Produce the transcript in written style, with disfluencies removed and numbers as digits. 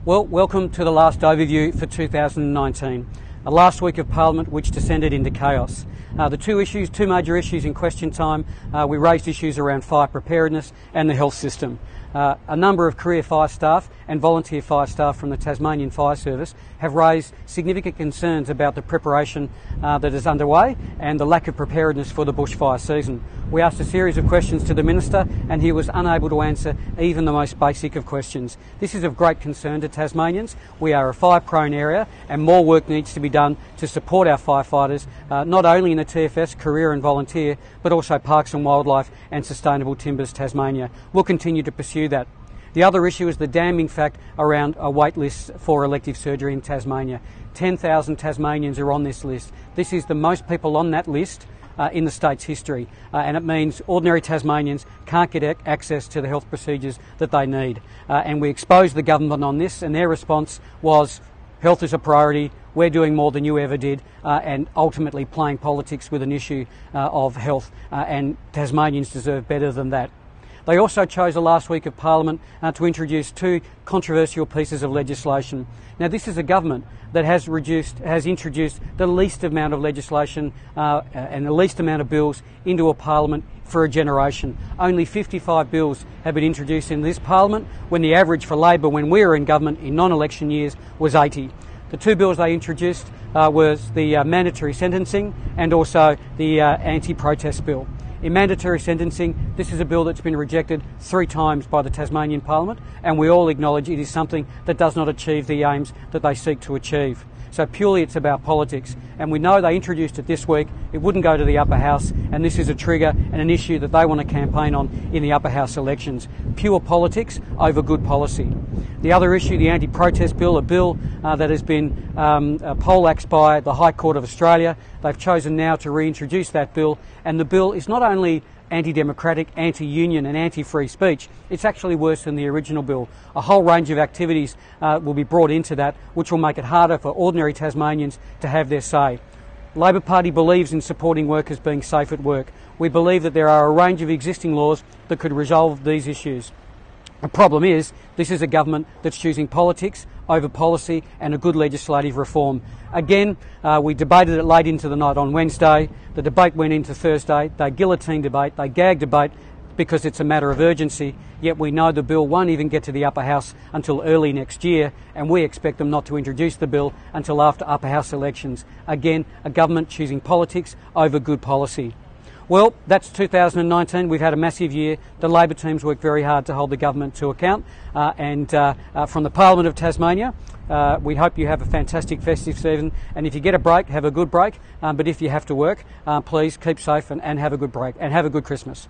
Well, welcome to the last overview for 2019, a last week of Parliament which descended into chaos. The two major issues in question time, we raised issues around fire preparedness and the health system. A number of career fire staff and volunteer fire staff from the Tasmanian Fire Service have raised significant concerns about the preparation that is underway and the lack of preparedness for the bushfire season. We asked a series of questions to the Minister and he was unable to answer even the most basic of questions. This is of great concern to Tasmanians. We are a fire-prone area and more work needs to be done to support our firefighters, not only in the TFS, career and volunteer, but also Parks and Wildlife and Sustainable Timbers Tasmania. We'll continue to pursue that. The other issue is the damning fact around a wait list for elective surgery in Tasmania. 10,000 Tasmanians are on this list. This is the most people on that list in the state's history, and it means ordinary Tasmanians can't get access to the health procedures that they need. And we exposed the government on this, and their response was, health is a priority, we're doing more than you ever did, and ultimately playing politics with an issue of health, and Tasmanians deserve better than that. They also chose the last week of Parliament to introduce two controversial pieces of legislation. Now, this is a government that has introduced the least amount of legislation and the least amount of bills into a Parliament for a generation. Only 55 bills have been introduced in this Parliament, when the average for Labor when we were in government in non-election years was 80. The two bills they introduced was the mandatory sentencing and also the anti-protest bill. In mandatory sentencing, this is a bill that's been rejected 3 times by the Tasmanian Parliament, and we all acknowledge it is something that does not achieve the aims that they seek to achieve. So purely it's about politics, and we know they introduced it this week, it wouldn't go to the upper house, and this is a trigger and an issue that they want to campaign on in the upper house elections. Pure politics over good policy. The other issue, the anti-protest bill, a bill that has been poleaxed by the High Court of Australia. They've chosen now to reintroduce that bill, and the bill is not only anti-democratic, anti-union and anti-free speech, it's actually worse than the original bill. A whole range of activities will be brought into that, which will make it harder for ordinary Tasmanians to have their say. Labor Party believes in supporting workers being safe at work. We believe that there are a range of existing laws that could resolve these issues. The problem is, this is a government that's choosing politics over policy and a good legislative reform. Again, we debated it late into the night on Wednesday. The debate went into Thursday. They guillotine debate, they gag debate because it's a matter of urgency, yet we know the bill won't even get to the upper house until early next year, and we expect them not to introduce the bill until after upper house elections. Again, a government choosing politics over good policy. Well, that's 2019. We've had a massive year. The Labor team's worked very hard to hold the government to account. And from the Parliament of Tasmania, we hope you have a fantastic festive season. And if you get a break, have a good break. But if you have to work, please keep safe and have a good break and have a good Christmas.